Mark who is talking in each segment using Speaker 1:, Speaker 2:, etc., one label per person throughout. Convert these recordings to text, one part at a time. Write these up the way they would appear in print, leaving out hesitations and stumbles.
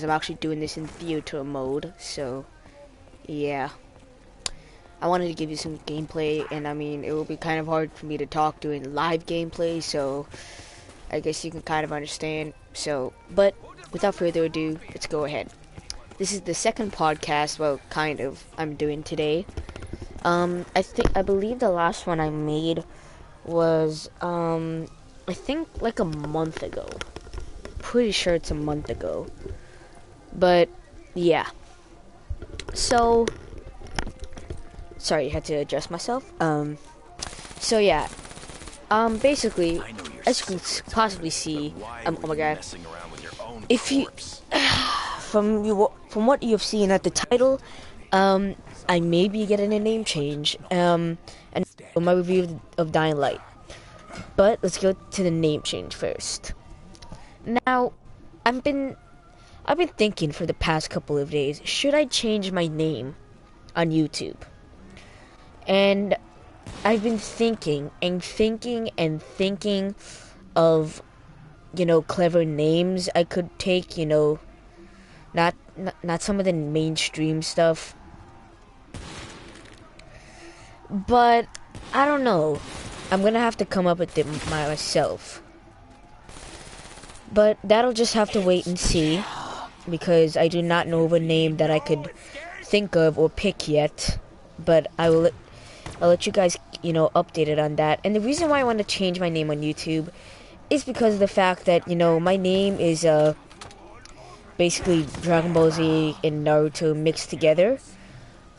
Speaker 1: I'm actually doing this in theater mode, so yeah. I wanted to give you some gameplay, and I mean, it will be kind of hard for me to talk doing live gameplay, so I guess you can kind of understand. So, but without further ado, let's go ahead. This is the second podcast, well, kind of, I'm doing today. I believe the last one I made was, I think like a month ago. Pretty sure it's a month ago. But, yeah. So, sorry, I had to adjust myself. So yeah. Basically, as you can possibly see, oh my god. If you, from what you've seen at the title, I may be getting a name change, and my review of Dying Light. But let's go to the name change first. Now, I've been thinking for the past couple of days, should I change my name on YouTube? And I've been thinking of, clever names I could take, not some of the mainstream stuff. But I don't know. I'm gonna have to come up with it myself. But that'll just have to wait and see, because I do not know of a name that I could think of or pick yet. But I'll let you guys, updated on that. And the reason why I want to change my name on YouTube is because of the fact that, my name is basically Dragon Ball Z and Naruto mixed together.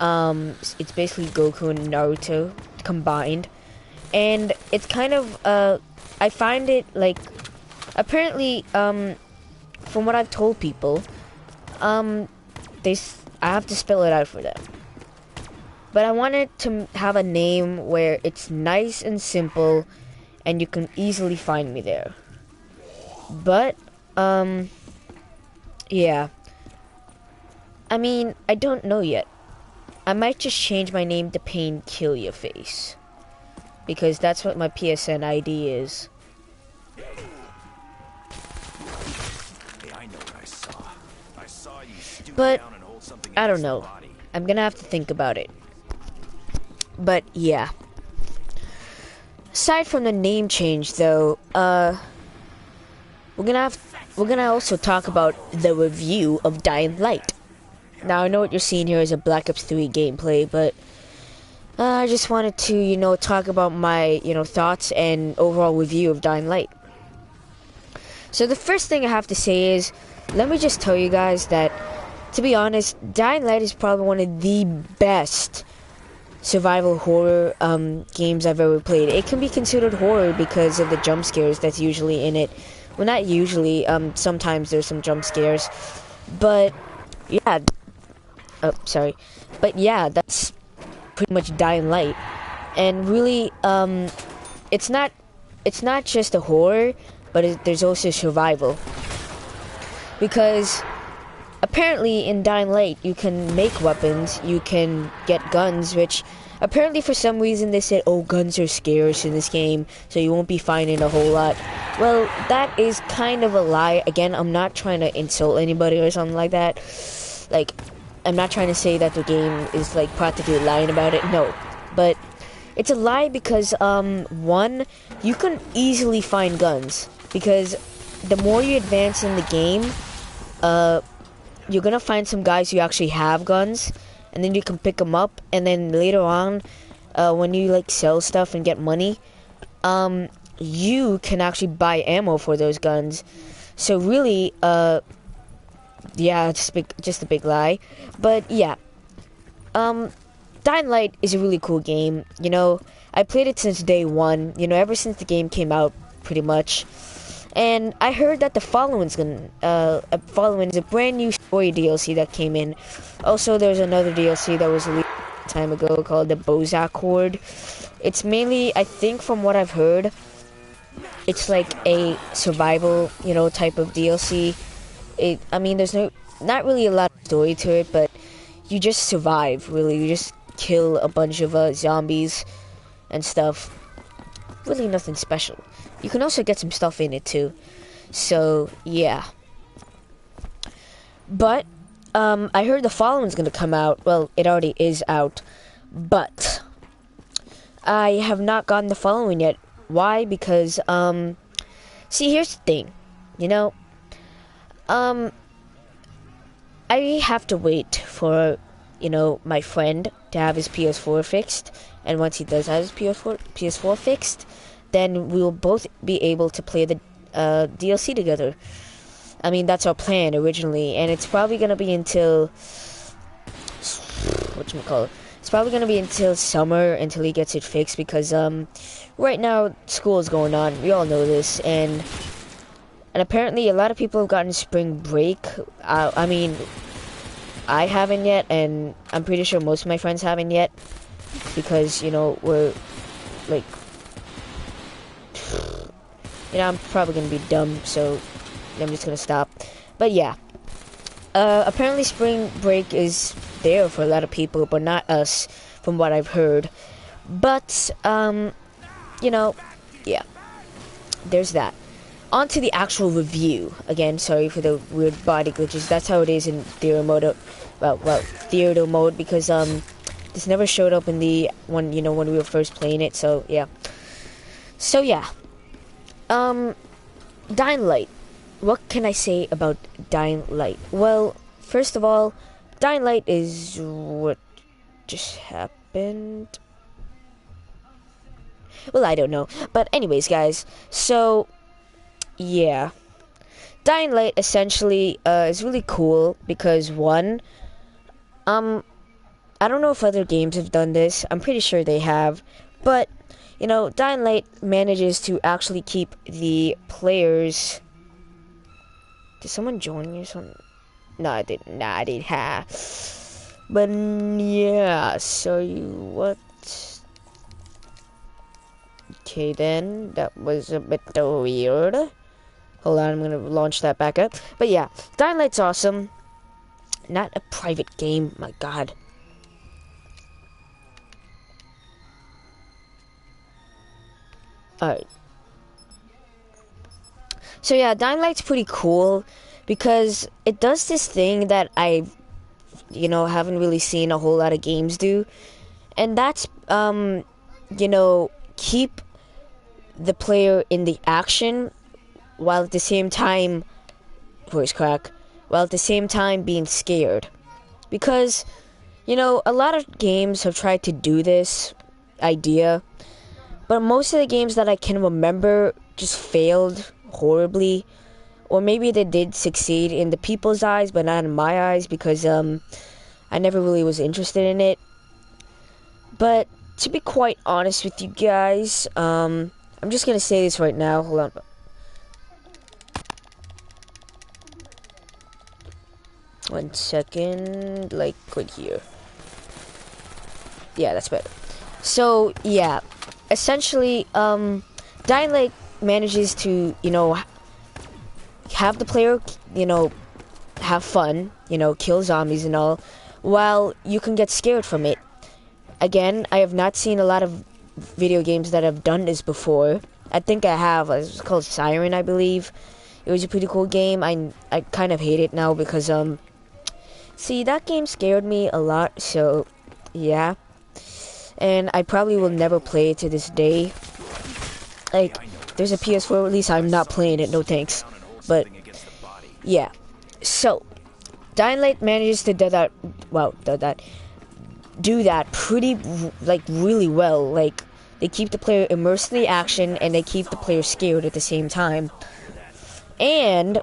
Speaker 1: It's basically Goku and Naruto combined. And it's kind of, I find it like, apparently, from what I've told people, I have to spell it out for them. But I wanted to have a name where it's nice and simple, and you can easily find me there. But, yeah. I mean, I don't know yet. I might just change my name to Pain Kill Your Face, because that's what my PSN ID is.
Speaker 2: Hey, I know what I saw. I saw you stoop
Speaker 1: But
Speaker 2: down and hold something
Speaker 1: I don't
Speaker 2: against
Speaker 1: know.
Speaker 2: the body.
Speaker 1: I'm gonna have to think about it. But yeah. Aside from the name change, though, we're gonna also talk about the review of Dying Light. Now I know what you're seeing here is a Black Ops 3 gameplay, but I just wanted to, talk about my, thoughts and overall review of Dying Light. So the first thing I have to say is, let me just tell you guys that, to be honest, Dying Light is probably one of the best survival horror games I've ever played. It can be considered horror because of the jump scares that's usually in it. Well, not usually. Sometimes there's some jump scares, but yeah. Oh, sorry. But yeah, that's pretty much Dying Light. And really, it's not just a horror, but there's also survival. Because apparently in Dying Light, you can make weapons, you can get guns, which apparently for some reason they said, oh, guns are scarce in this game, so you won't be finding a whole lot. Well, that is kind of a lie. Again, I'm not trying to insult anybody or something like that. Like, I'm not trying to say that the game is, like, practically lying about it. No. But it's a lie because, one, you can easily find guns. Because the more you advance in the game, you're gonna find some guys who actually have guns, and then you can pick them up, and then later on, when you, like, sell stuff and get money, you can actually buy ammo for those guns. So really, yeah, just a big lie. But yeah, Dying Light is a really cool game. I played it since day one. Ever since the game came out, pretty much. And I heard that the following's is a brand new story DLC that came in. Also, there's another DLC that was released a time ago called the Bozak Horde. It's mainly, I think, from what I've heard, it's like a survival, type of DLC. I mean, there's not really a lot of story to it, but you just survive, really. You just kill a bunch of zombies and stuff. Really nothing special. You can also get some stuff in it, too. So, yeah. But I heard the following's gonna come out. Well, it already is out, but I have not gotten the following yet. Why? Because see, here's the thing, you know, I have to wait for, you know, my friend to have his PS4 fixed, and once he does have his PS4 fixed, then we will both be able to play the DLC together. I mean, that's our plan originally, and it's probably gonna be until whatchamacallit. It's probably gonna be until summer until he gets it fixed because right now school is going on. We all know this, and apparently a lot of people have gotten spring break. I mean, I haven't yet, and I'm pretty sure most of my friends haven't yet because, you know, we're like, you know, I'm probably gonna be dumb, so I'm just gonna stop. But yeah, apparently spring break is there for a lot of people, but not us, from what I've heard. But you know, yeah, there's that. On to the actual review. Again, sorry for the weird body glitches. That's how it is in theater mode. Well, theater mode, because this never showed up in the one, you know, when we were first playing it. So yeah. Dying Light. What can I say about Dying Light? Well, first of all, Dying Light is what just happened. Well, I don't know. But anyways, guys, so yeah. Dying Light essentially is really cool because one, I don't know if other games have done this. I'm pretty sure they have, but you know, Dying Light manages to actually keep the players. Did someone join me or something? No, I didn't. Nah, I didn't have. But yeah, so what? Okay, then that was a bit weird. Hold on, I'm gonna launch that back up. But yeah, Dying Light's awesome. Not a private game, my god. Alright. So yeah, Dying Light's pretty cool because it does this thing that I, you know, haven't really seen a whole lot of games do. And that's, you know, keep the player in the action while at the same time, voice crack, while at the same time being scared. Because, you know, a lot of games have tried to do this idea, but most of the games that I can remember just failed horribly, or maybe they did succeed in the people's eyes, but not in my eyes, because I never really was interested in it. But to be quite honest with you guys, I'm just gonna say this right now. Hold on. One second, like right here. Yeah, that's better. So yeah, essentially, Dying Light manages to, you know, have the player, you know, have fun, you know, kill zombies and all, while you can get scared from it. Again, I have not seen a lot of video games that have done this before. I think I have. It was called Siren, I believe. It was a pretty cool game. I kind of hate it now because see, that game scared me a lot. So yeah, and I probably will never play it to this day. Like, there's a PS4 release, I'm not playing it, no thanks. But yeah, so Dying Light manages to do that. Wow, do that pretty, like, really well. Like, they keep the player immersed in the action and they keep the player scared at the same time. And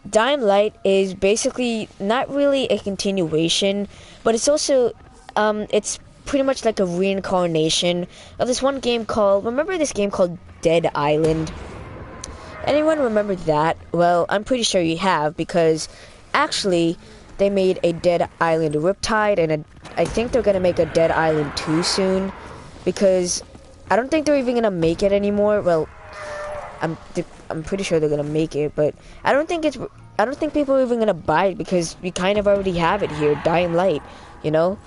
Speaker 1: Dying Light is basically not really a continuation, but it's also it's pretty much like a reincarnation of this one game called, remember this game called Dead Island? Anyone remember that? Well, I'm pretty sure you have, because actually they made a Dead Island Riptide, and I think they're gonna make a Dead Island 2 soon, because I don't think they're even gonna make it anymore. Well, I'm pretty sure they're gonna make it, but I don't think people are even gonna buy it, because we kind of already have it here, Dying Light, you know?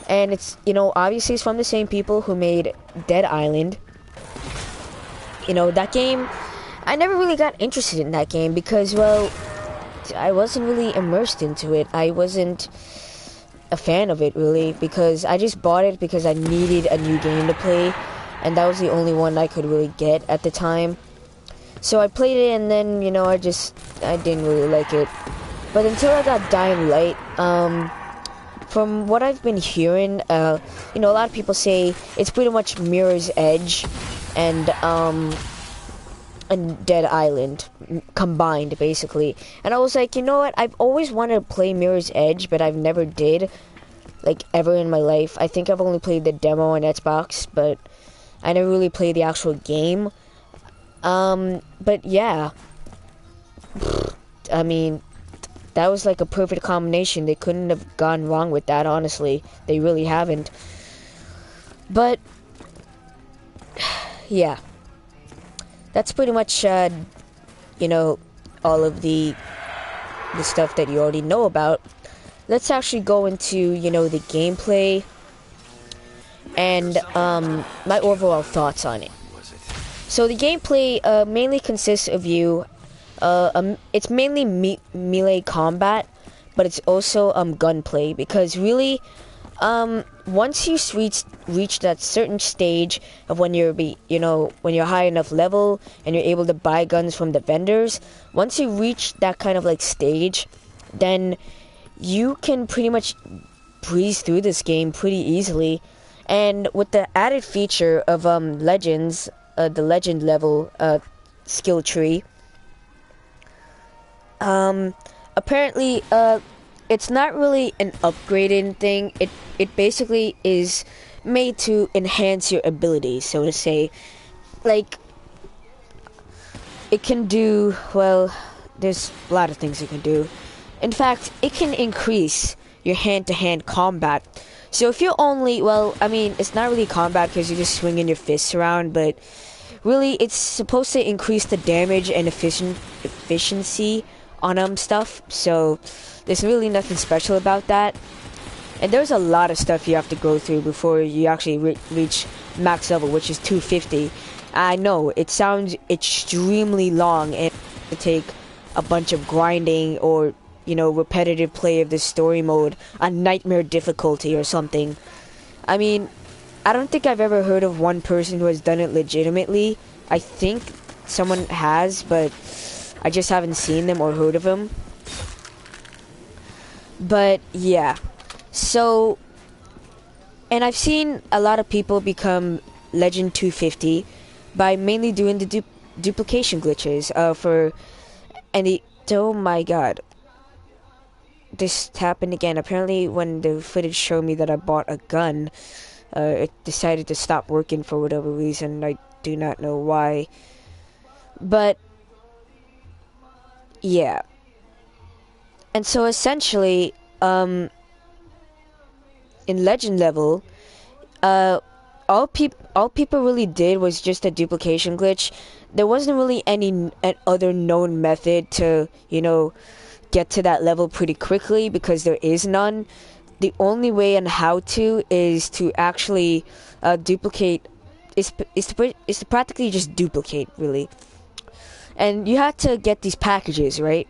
Speaker 1: And it's, you know, obviously it's from the same people who made Dead Island. You know, that game, I never really got interested in that game because, well, I wasn't really immersed into it. I wasn't a fan of it really, because I just bought it because I needed a new game to play, and that was the only one I could really get at the time. So I played it, and then, you know, I didn't really like it. But until I got Dying Light, from what I've been hearing, you know, a lot of people say it's pretty much Mirror's Edge and Dead Island combined, basically. And I was like, you know what, I've always wanted to play Mirror's Edge, but I've never did, like, ever in my life. I think I've only played the demo on Xbox, but I never really played the actual game. But yeah, I mean, that was like a perfect combination. They couldn't have gone wrong with that, honestly. They really haven't. But yeah, that's pretty much, you know, all of the stuff that you already know about. Let's actually go into, you know, the gameplay and my overall thoughts on it. So the gameplay mainly consists of you. It's mainly melee combat, but it's also gunplay, because really, once you reach that certain stage of when when you're high enough level and you're able to buy guns from the vendors, once you reach that kind of like stage, then you can pretty much breeze through this game pretty easily. And with the added feature of legends, the legend level skill tree, apparently it's not really an upgrading thing. It basically is made to enhance your abilities, so to say. Like, it can do, well, there's a lot of things it can do. In fact, it can increase your hand-to-hand combat. So if you're only, well, I mean, it's not really combat because you're just swinging your fists around, but really it's supposed to increase the damage and efficiency on stuff. So there's really nothing special about that. And there's a lot of stuff you have to go through before you actually reach max level, which is 250. I know it sounds extremely long and to take a bunch of grinding or, you know, repetitive play of this story mode on nightmare difficulty or something. I mean, I don't think I've ever heard of one person who has done it legitimately. I think someone has, but I just haven't seen them or heard of them. But yeah, so, and I've seen a lot of people become Legend 250 by mainly doing the duplication glitches oh my god, this happened again. Apparently when the footage showed me that I bought a gun, it decided to stop working for whatever reason. I do not know why, but yeah. And so essentially, in legend level, all people really did was just a duplication glitch. There wasn't really any other known method to, you know, get to that level pretty quickly, because there is none. The only way and how to is to actually duplicate, is to practically just duplicate, really. And you have to get these packages, right?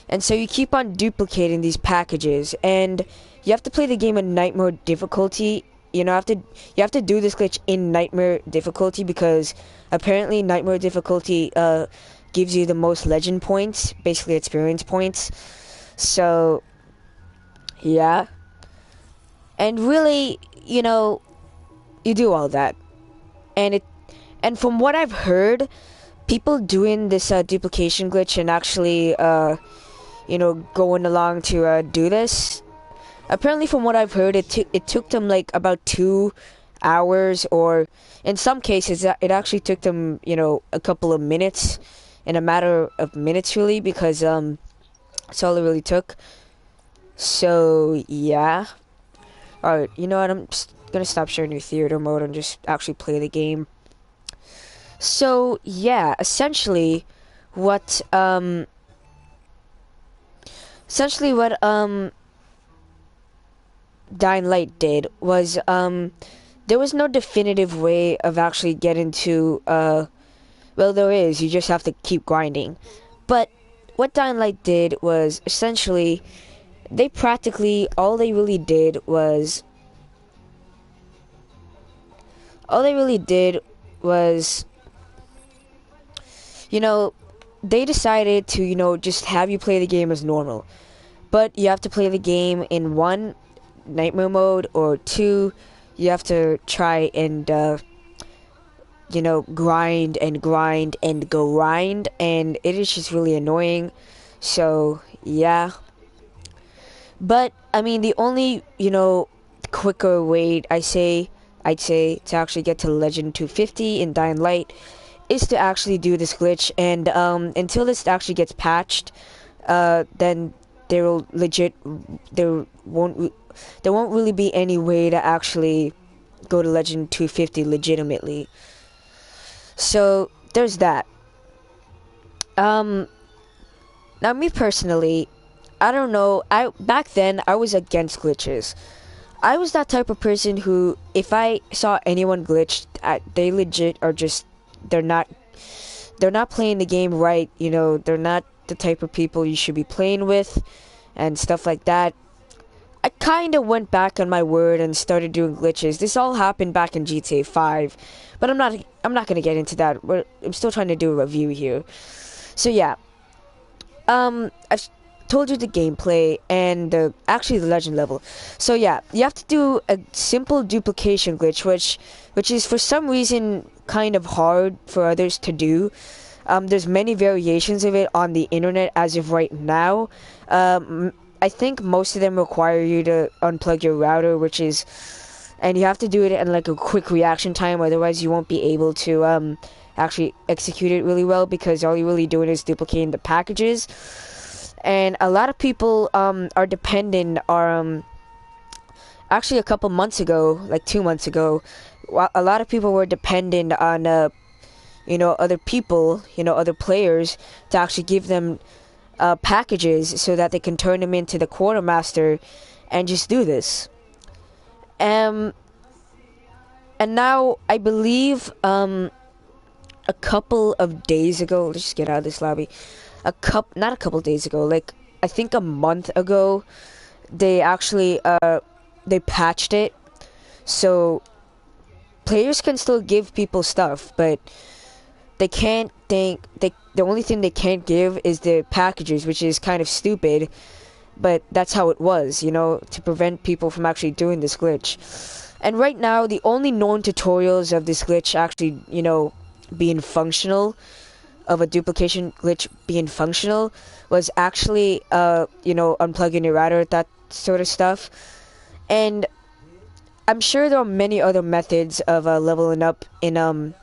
Speaker 1: And so you keep on duplicating these packages, and you have to play the game in nightmare difficulty. You know, you have to do this glitch in nightmare difficulty, because apparently nightmare difficulty gives you the most legend points, basically experience points. So yeah, and really, you know, you do all that, and from what I've heard, people doing this duplication glitch and actually you know, going along to do this, apparently from what I've heard, it took them like about 2 hours, or in some cases it actually took them, you know, a couple of minutes, in a matter of minutes, really, because that's all it really took. So yeah, alright, you know what, I'm just gonna stop sharing your theater mode and just actually play the game. So yeah, essentially what Dying Light did was there was no definitive way of actually getting to well, there is, you just have to keep grinding. But what Dying Light did was essentially they practically all they really did was they decided to just have you play the game as normal, but you have to play the game in one, nightmare mode, or two, you have to try and grind and grind and grind, and it is just really annoying. So yeah, but I mean the only quicker way I'd say to actually get to Legend 250 in Dying Light is to actually do this glitch, and until this actually gets patched, then there won't really be any way to actually go to Legend 250 legitimately. So there's that. Now me personally, I don't know. Back then I was against glitches. I was that type of person who, if I saw anyone glitched, they legit are just they're not playing the game right. They're not the type of people you should be playing with, and stuff like that. I kind of went back on my word and started doing glitches. This all happened back in GTA 5, but I'm not gonna get into that. I'm still trying to do a review here. So yeah, I've told you the gameplay and actually the legend level. So yeah, you have to do a simple duplication glitch, which is for some reason kind of hard for others to do. There's many variations of it on the internet as of right now. I think most of them require you to unplug your router, and you have to do it in like a quick reaction time, otherwise you won't be able to actually execute it really well, because all you're really doing is duplicating the packages. And a lot of people are dependent, actually a couple months ago, like 2 months ago, a lot of people were dependent on other people, other players, to actually give them packages so that they can turn them into the quartermaster and just do this. And now I believe a couple of days ago, let's just get out of this lobby. Not a couple days ago, like I think a month ago, they actually they patched it, so players can still give people stuff, but they can't the only thing they can't give is the packages, which is kind of stupid, but that's how it was, to prevent people from actually doing this glitch. And right now, the only known tutorials of this glitch actually, being functional, of a duplication glitch being functional, was actually, unplugging your router, that sort of stuff. And I'm sure there are many other methods of leveling up in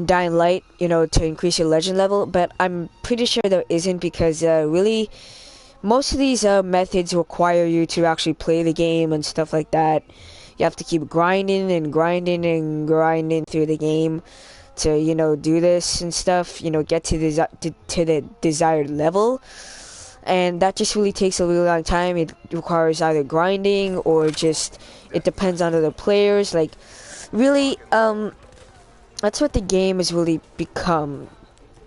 Speaker 1: Dying Light, to increase your legend level, but I'm pretty sure there isn't, because really, most of these methods require you to actually play the game and stuff like that. You have to keep grinding and grinding and grinding through the game to, do this and stuff, get to the desired level. And that just really takes a really long time. It requires either grinding or just, it depends on other players. Like, really, that's what the game has really become,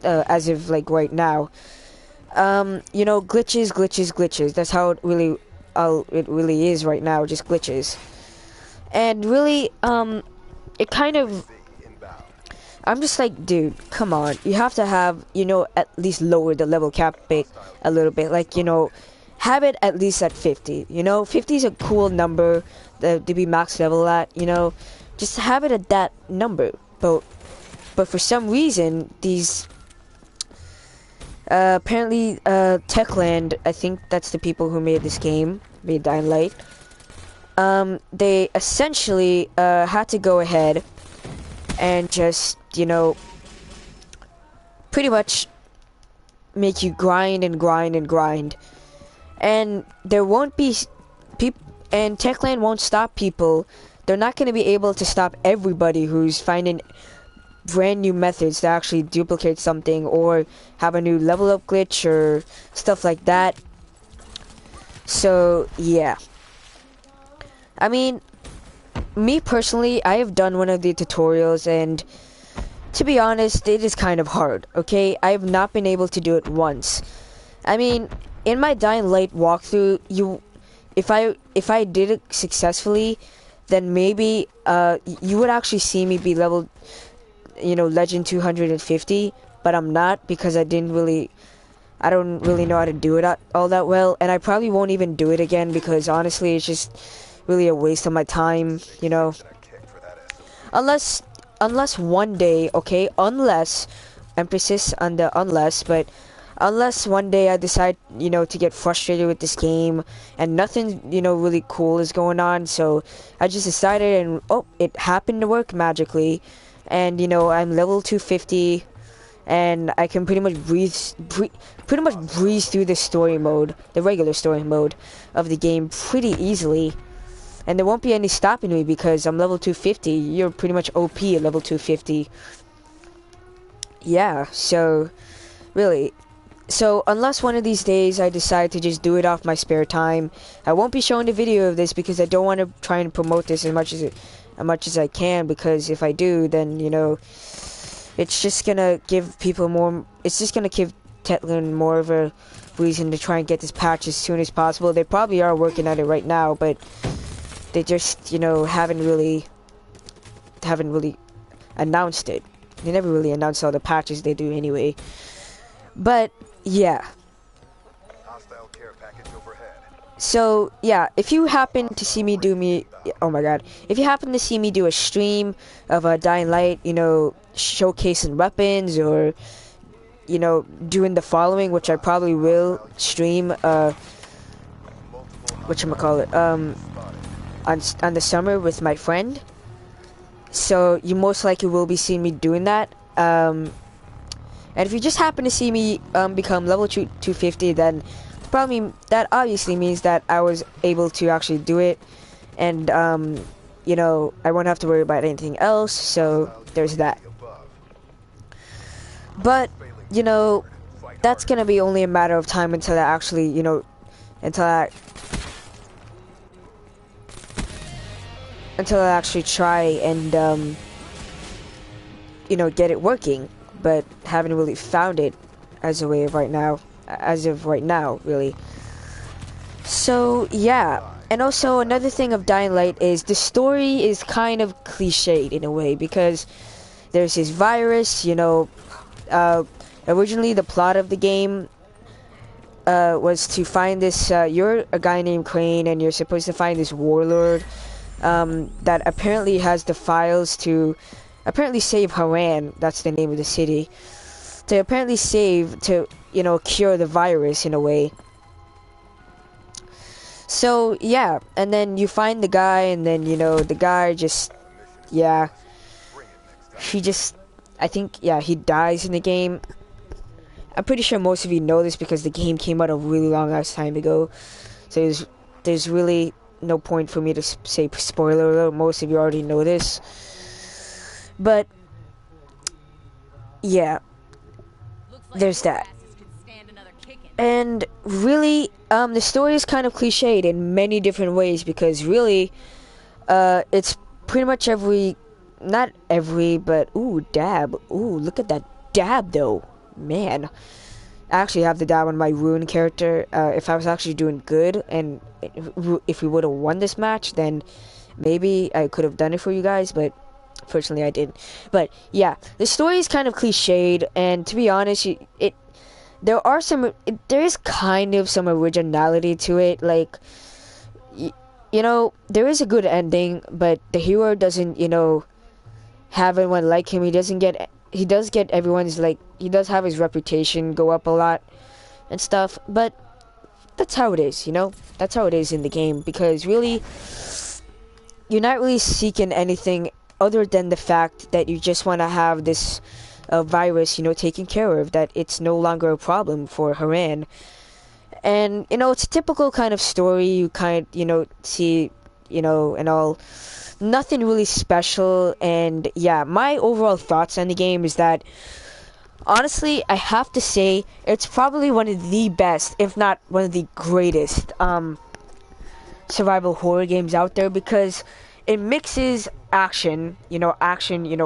Speaker 1: as of, like, right now. Glitches. That's how it really is right now, just glitches. And really, it kind of, I'm just like, dude, come on. You have to have, at least lower the level cap bit a little bit. Like, have it at least at 50. 50 is a cool number to be max level at, Just have it at that number. But for some reason, these, apparently, Techland, I think that's the people who made this game, made Dying Light. They essentially, had to go ahead and just, pretty much make you grind and grind and grind. And there won't be and Techland won't stop people. They're not going to be able to stop everybody who's finding brand new methods to actually duplicate something or have a new level up glitch or stuff like that. So, yeah. I mean, me personally, I have done one of the tutorials, and to be honest, it is kind of hard, okay? I have not been able to do it once. I mean, in my Dying Light walkthrough, if I did it successfully, then maybe you would actually see me be level, legend 250, but I'm not because I don't really know how to do it all that well, and I probably won't even do it again because honestly, it's just really a waste of my time, Unless one day, okay, unless, emphasis on the unless, but unless one day I decide, to get frustrated with this game and nothing, really cool is going on, so I just decided and, it happened to work magically, and, I'm level 250, and I can pretty much breeze through the story mode, the regular story mode of the game pretty easily. And there won't be any stopping me because I'm level 250. You're pretty much OP at level 250. Yeah, so really. So unless one of these days I decide to just do it off my spare time, I won't be showing the video of this because I don't want to try and promote this as much as I can, because if I do, then it's just gonna give people more. It's just gonna give Tetlin more of a reason to try and get this patch as soon as possible. They probably are working on it right now, but they just, haven't really announced it. They never really announce all the patches they do anyway. But yeah. So yeah, if you happen to see me if you happen to see me do a stream of a Dying Light, showcasing weapons or doing the following, which I probably will stream on the summer with my friend, so you most likely will be seeing me doing that, and if you just happen to see me become level 250, then that obviously means that I was able to actually do it, and I won't have to worry about anything else, so there's that. But that's gonna be only a matter of time until I actually until I actually try and get it working, but haven't really found it as of right now, really. So yeah, and also another thing of Dying Light is the story is kind of cliched in a way, because there's this virus, originally the plot of the game was to find this, you're a guy named Crane and you're supposed to find this warlord that apparently has the files to save Haran, that's the name of the city, to cure the virus in a way. So yeah, and then you find the guy, and then the guy just, he dies in the game. I'm pretty sure most of you know this because the game came out a really long ass time ago, so there's really no point for me to say spoiler alert. Most of you already know this, but yeah, there's that. And really, the story is kind of cliched in many different ways, because really, it's pretty much not every, but dab. Look at that dab though, man. I actually have the dab on my Rune character. If I was actually doing good, and if we would have won this match, then maybe I could have done it for you guys, but fortunately I didn't. But yeah, the story is kind of cliched, and to be honest, there is kind of some originality to it. Like, there is a good ending, but the hero doesn't, have anyone like him. He does get everyone's, like, he does have his reputation go up a lot and stuff, but that's how it is, that's how it is in the game, because really, you're not really seeking anything other than the fact that you just want to have this virus, taken care of, that it's no longer a problem for Haran. And, it's a typical kind of story you see, and all. Nothing really special. And yeah, my overall thoughts on the game is that, honestly, I have to say it's probably one of the best, if not one of the greatest, survival horror games out there, because it mixes action,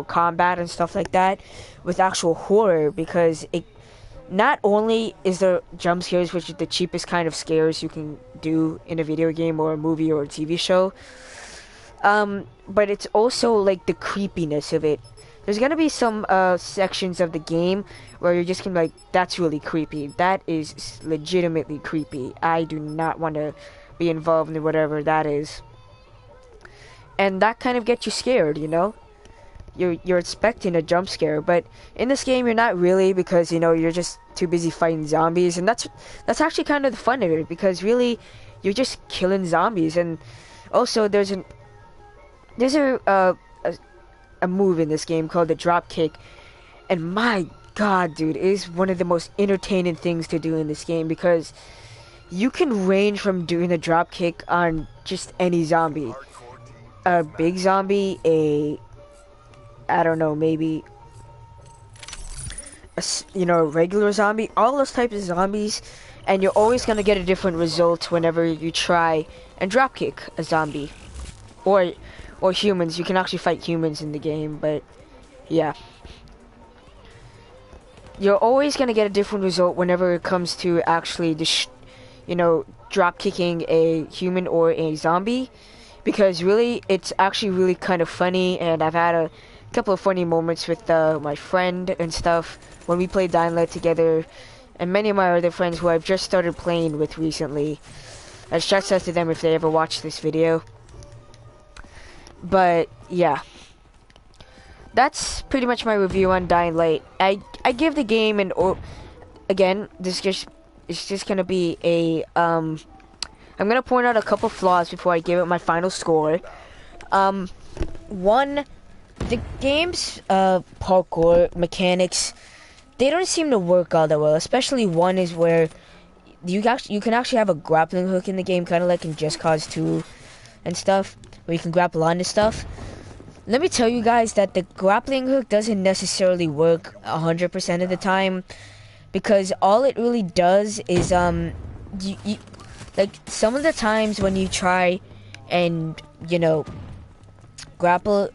Speaker 1: combat and stuff like that, with actual horror, because it not only is there jump scares, which is the cheapest kind of scares you can do in a video game or a movie or a TV show, but it's also like the creepiness of it. There's gonna be some sections of the game where you're just gonna be like, that's really creepy. That is legitimately creepy. I do not want to be involved in whatever that is. And that kind of gets you scared, You're expecting a jump scare, but in this game you're not really, because you're just too busy fighting zombies, and that's actually kind of the fun of it, because really you're just killing zombies. And also there's a move in this game called the dropkick, and my god, dude, it is one of the most entertaining things to do in this game, because you can range from doing a dropkick on just any zombie, a big zombie, I don't know, maybe a regular zombie, all those types of zombies, and you're always gonna get a different result whenever you try and dropkick a zombie, or humans. You can actually fight humans in the game, but yeah, you're always gonna get a different result whenever it comes to actually drop kicking a human or a zombie, because really it's actually really kind of funny, and I've had a couple of funny moments with my friend and stuff when we played Dying Light together, and many of my other friends who I've just started playing with recently. And shouts out to them if they ever watch this video. But yeah, that's pretty much my review on Dying Light. I give the game again, it's just gonna be a I'm gonna point out a couple flaws before I give it my final score. One, the game's parkour mechanics, they don't seem to work all that well. Especially one is where you can actually have a grappling hook in the game, kind of like in Just Cause 2 and stuff, where you can grapple onto stuff. Let me tell you guys that the grappling hook doesn't necessarily work 100% of the time, because all it really does is you like some of the times when you try and grapple,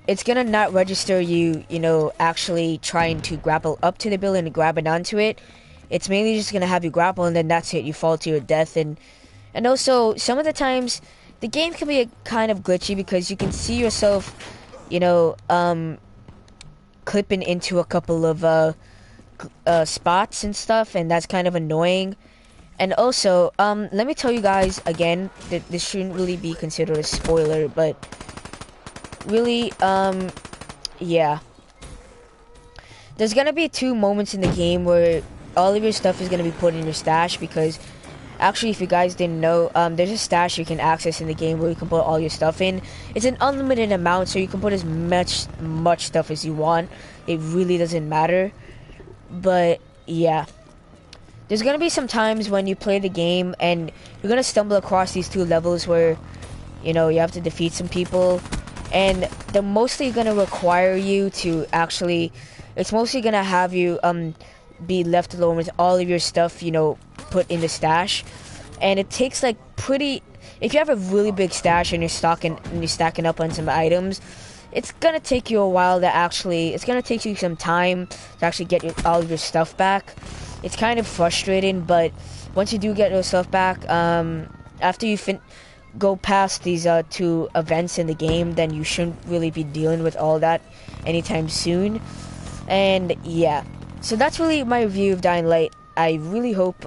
Speaker 1: it's gonna not register you actually trying to grapple up to the building and grabbing onto it. It's mainly just gonna have you grapple, and then that's it, you fall to your death. And also some of the times the game can be kind of glitchy, because you can see yourself clipping into a couple of spots and stuff, and that's kind of annoying. And also, let me tell you guys again that this shouldn't really be considered a spoiler, but really, yeah, there's gonna be 2 moments in the game where all of your stuff is gonna be put in your stash, because actually, if you guys didn't know, there's a stash you can access in the game where you can put all your stuff in. It's an unlimited amount, so you can put as much stuff as you want. It really doesn't matter. But yeah, there's gonna be some times when you play the game and you're gonna stumble across these 2 levels where you have to defeat some people, and they're mostly gonna require you to actually, it's mostly gonna have you be left alone with all of your stuff put in the stash. And it takes like if you have a really big stash and you're stacking up on some items, it's gonna take you a while to actually, it's gonna take you some time to actually get all of your stuff back. It's kind of frustrating, but once you do get your stuff back, after you go past these 2 events in the game, then you shouldn't really be dealing with all that anytime soon. And yeah, so that's really my review of Dying Light. I really hope,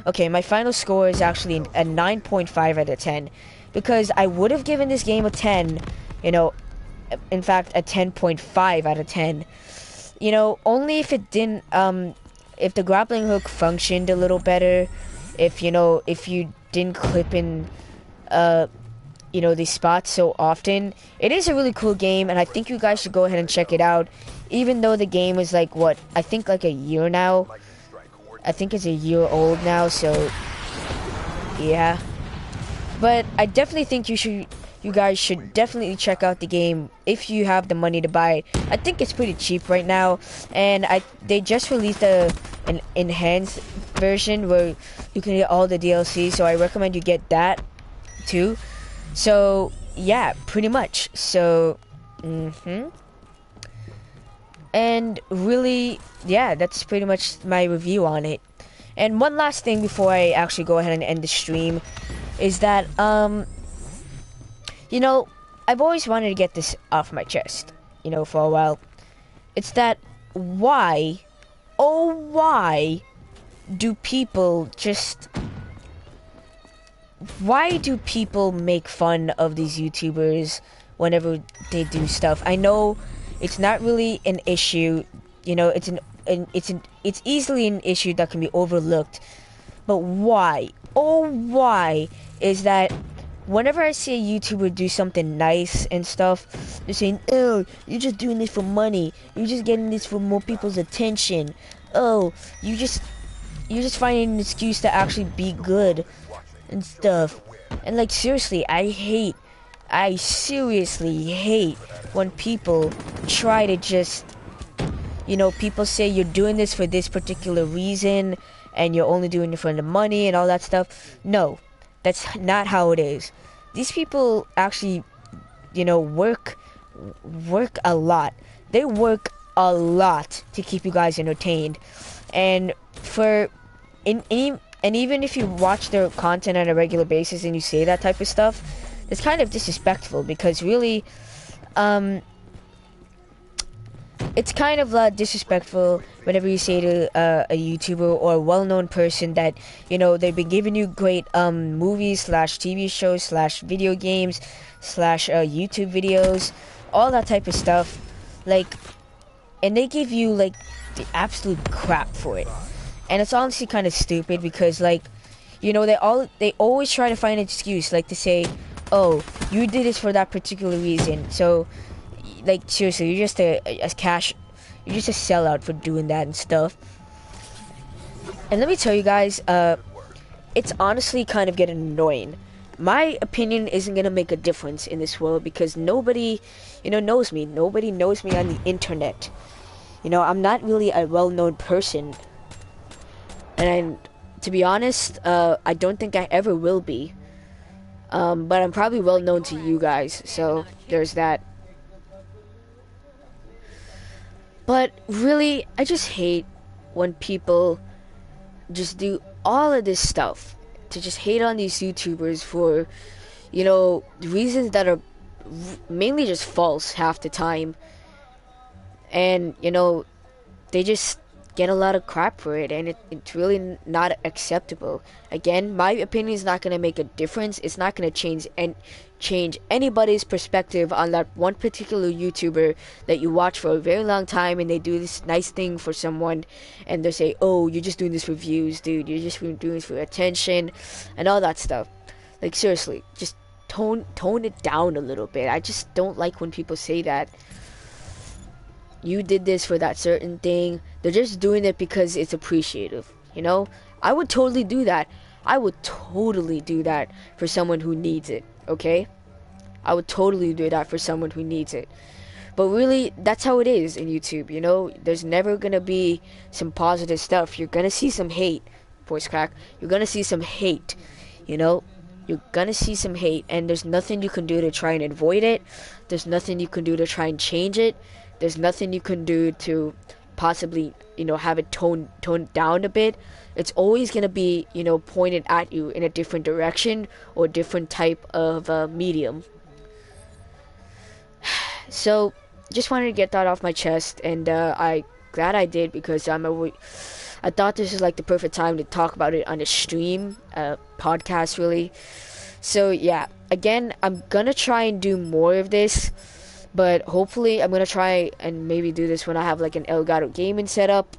Speaker 1: okay, my final score is actually a 9.5 out of 10, because I would have given this game a 10, in fact, a 10.5 out of 10, only if it didn't, if the grappling hook functioned a little better, if you didn't clip in, these spots so often. It is a really cool game, and I think you guys should go ahead and check it out, even though the game is like, I think like a year now. I think it's a year old now, so yeah. But I definitely think you guys should definitely check out the game if you have the money to buy it. I think it's pretty cheap right now, and they just released an enhanced version where you can get all the DLC, so I recommend you get that too. So yeah, pretty much. So, and really, yeah, that's pretty much my review on it. And one last thing before I actually go ahead and end the stream is that, you know, I've always wanted to get this off my chest, you know, for a while. It's that why, oh why, do people just... Why do people make fun of these YouTubers whenever they do stuff? I know it's not really an issue, you know, it's easily an issue that can be overlooked. But why? Oh, why is that whenever I see a YouTuber do something nice and stuff, they're saying, "Oh, you're just doing this for money. You're just getting this for more people's attention. Oh, you're just finding an excuse to actually be good and stuff." And like, seriously, I seriously hate when people try to just, you know, people say you're doing this for this particular reason and you're only doing it for the money and all that stuff. No, that's not how it is. These people actually, you know, work a lot. They work a lot to keep you guys entertained. And even if you watch their content on a regular basis and you say that type of stuff, it's kind of disrespectful, because really, it's kind of disrespectful whenever you say to a YouTuber or a well-known person that, you know, they've been giving you great movies / TV shows / video games / YouTube videos, all that type of stuff, like, and they give you like the absolute crap for it. And it's honestly kind of stupid, because, like, you know, they always try to find an excuse, like to say, "Oh, you did this for that particular reason." So, like, seriously, you're just a sellout for doing that and stuff. And let me tell you guys, it's honestly kind of getting annoying. My opinion isn't gonna make a difference in this world, because nobody, you know, knows me. Nobody knows me on the internet. You know, I'm not really a well-known person. And to be honest, I don't think I ever will be. But I'm probably well known to you guys, so there's that. But really, I just hate when people just do all of this stuff to just hate on these YouTubers for, you know, reasons that are mainly just false half the time. And, you know, they just get a lot of crap for it, and it's really not acceptable. Again, my opinion is not going to make a difference. It's not going to change anybody's perspective on that one particular YouTuber that you watch for a very long time, and they do this nice thing for someone, and they say, "Oh, you're just doing this for views, dude. You're just doing this for attention," and all that stuff. Like, seriously, just tone it down a little bit. I just don't like when people say that. You did this for that certain thing. They're just doing it because it's appreciative, you know? I would totally do that. I would totally do that for someone who needs it, okay? I would totally do that for someone who needs it. But really, that's how it is in YouTube, you know? There's never gonna be some positive stuff. You're gonna see some hate, voice crack. You're gonna see some hate, you know? You're gonna see some hate, and there's nothing you can do to try and avoid it. There's nothing you can do to try and change it. There's nothing you can do to possibly, you know, have it toned down a bit. It's always going to be, you know, pointed at you in a different direction or different type of medium. So, just wanted to get that off my chest, and I glad I did, because I thought this was like the perfect time to talk about it on a stream, podcast really. So yeah, again, I'm gonna try and do more of this. But hopefully, I'm going to try and maybe do this when I have like an Elgato gaming setup.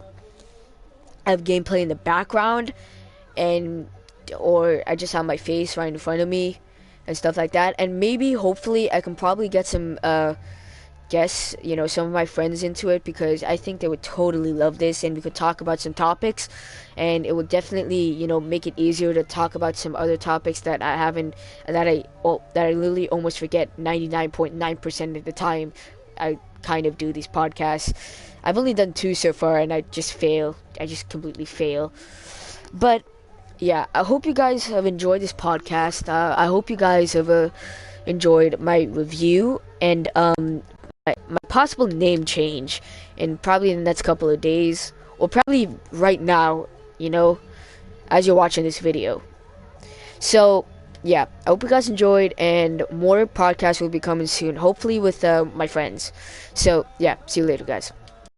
Speaker 1: I have gameplay in the background, or I just have my face right in front of me and stuff like that. And maybe, hopefully, I can probably get some guests, you know, some of my friends into it, because I think they would totally love this, and we could talk about some topics, and it would definitely, you know, make it easier to talk about some other topics that I haven't, that I literally almost forget 99.9% of the time I kind of do these podcasts. I've only done 2 so far, and I just completely fail. But yeah, I hope you guys have enjoyed this podcast. I hope you guys have enjoyed my review and my possible name change in probably in the next couple of days, or probably right now, you know, as you're watching this video. So, yeah, I hope you guys enjoyed, and more podcasts will be coming soon, hopefully with my friends. So, yeah, see you later, guys.